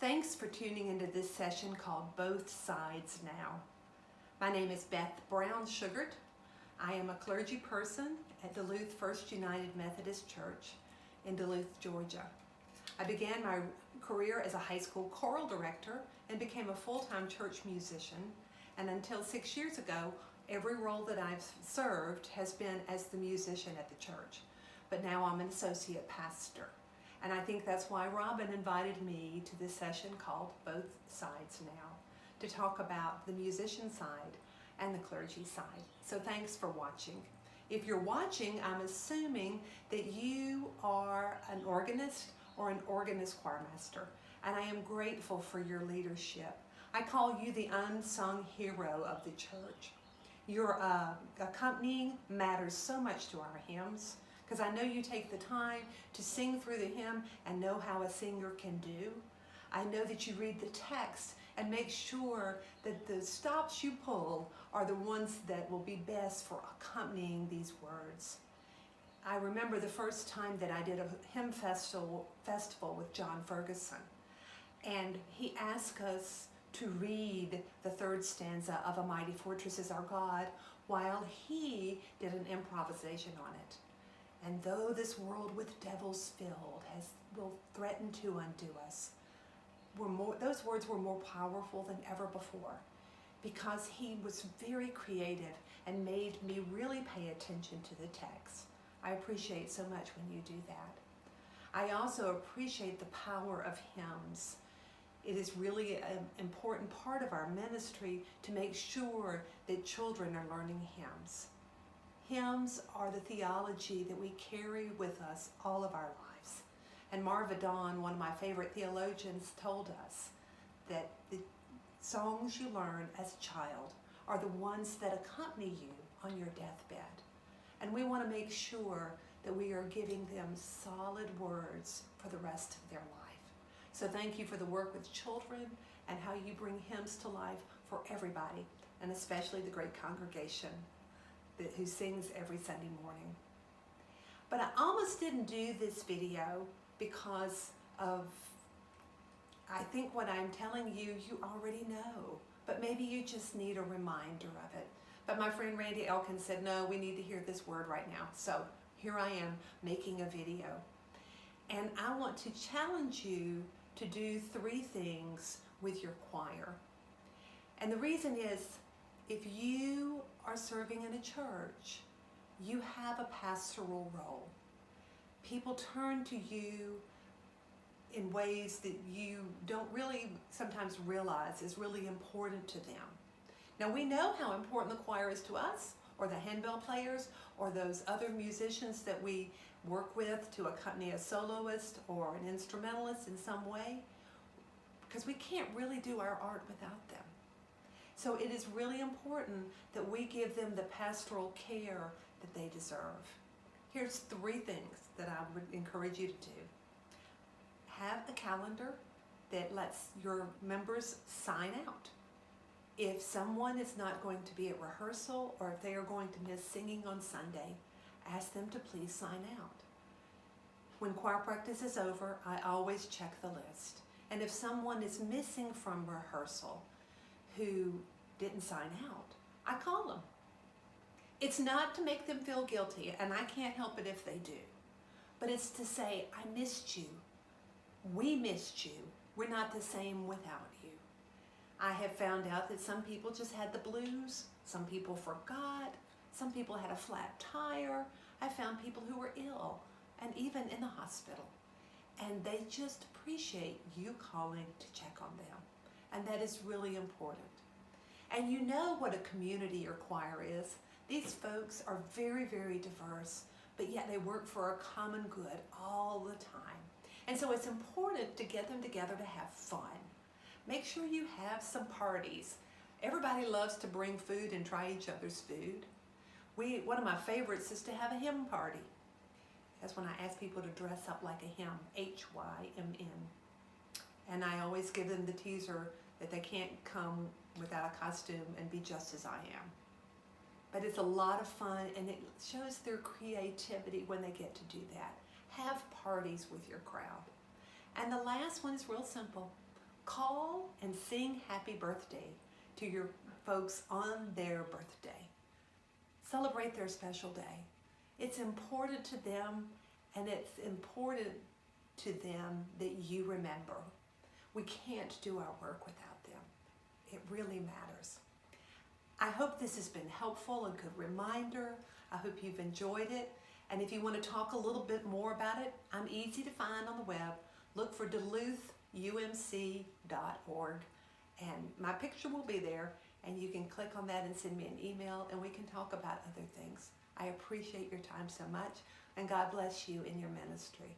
Thanks for tuning into this session called Both Sides Now. My name is Beth Shugart. I am a clergy person at Duluth First United Methodist Church in Duluth, Georgia. I began my career as a high school choral director and became a full-time church musician. And until 6 years ago, every role that I've served has been as the musician at the church. But now I'm an associate pastor. And I think that's why Robin invited me to this session called Both Sides Now, to talk about the musician side and the clergy side. So thanks for watching. If you're watching, I'm assuming that you are an organist or an organist choir master, and I am grateful for your leadership. I call you the unsung hero of the church. Your accompanying matters so much to our hymns, because I know you take the time to sing through the hymn and know how a singer can do. I know that you read the text and make sure that the stops you pull are the ones that will be best for accompanying these words. I remember the first time that I did a hymn festival with John Ferguson, and he asked us to read the third stanza of A Mighty Fortress Is Our God while he did an improvisation on it. And though this world with devils filled will threaten to undo us, those words were more powerful than ever before, because he was very creative and made me really pay attention to the text. I appreciate so much when you do that. I also appreciate the power of hymns. It is really an important part of our ministry to make sure that children are learning hymns. Hymns are the theology that we carry with us all of our lives. And Marva Dawn, one of my favorite theologians, told us that the songs you learn as a child are the ones that accompany you on your deathbed. And we want to make sure that we are giving them solid words for the rest of their life. So thank you for the work with children and how you bring hymns to life for everybody, and especially the great congregation who sings every Sunday morning. But I almost didn't do this video because of, I think what I'm telling you, you already know, but maybe you just need a reminder of it. But my friend Randy Elkins said, no, we need to hear this word right now. So here I am making a video. And I want to challenge you to do 3 things with your choir. And the reason is, if you are serving in a church, you have a pastoral role. People turn to you in ways that you don't really sometimes realize is really important to them. Now, we know how important the choir is to us, or the handbell players, or those other musicians that we work with to accompany a soloist or an instrumentalist in some way, because we can't really do our art without them. So it is really important that we give them the pastoral care that they deserve. Here's 3 things that I would encourage you to do. Have a calendar that lets your members sign out. If someone is not going to be at rehearsal, or if they are going to miss singing on Sunday, ask them to please sign out. When choir practice is over, I always check the list. And if someone is missing from rehearsal who didn't sign out, I call them. It's not to make them feel guilty, and I can't help it if they do, but it's to say, I missed you. We missed you. We're not the same without you. I have found out that some people just had the blues, some people forgot, some people had a flat tire. I found people who were ill and even in the hospital, and they just appreciate you calling to check on them. And that is really important. And you know what a community or choir is. These folks are very, very diverse, but yet they work for a common good all the time. And so it's important to get them together to have fun. Make sure you have some parties. Everybody loves to bring food and try each other's food. One of my favorites is to have a hymn party. That's when I ask people to dress up like a hymn, H-Y-M-N. And I always give them the teaser that they can't come without a costume and be just as I am. But it's a lot of fun, and it shows their creativity when they get to do that. Have parties with your crowd. And the last one is real simple. Call and sing happy birthday to your folks on their birthday. Celebrate their special day. It's important to them, and it's important to them that you remember. We can't do our work without them. It really matters. I hope this has been helpful, a good reminder. I hope you've enjoyed it. And if you want to talk a little bit more about it, I'm easy to find on the web. Look for DuluthUMC.org, and my picture will be there, and you can click on that and send me an email, and we can talk about other things. I appreciate your time so much, and God bless you in your ministry.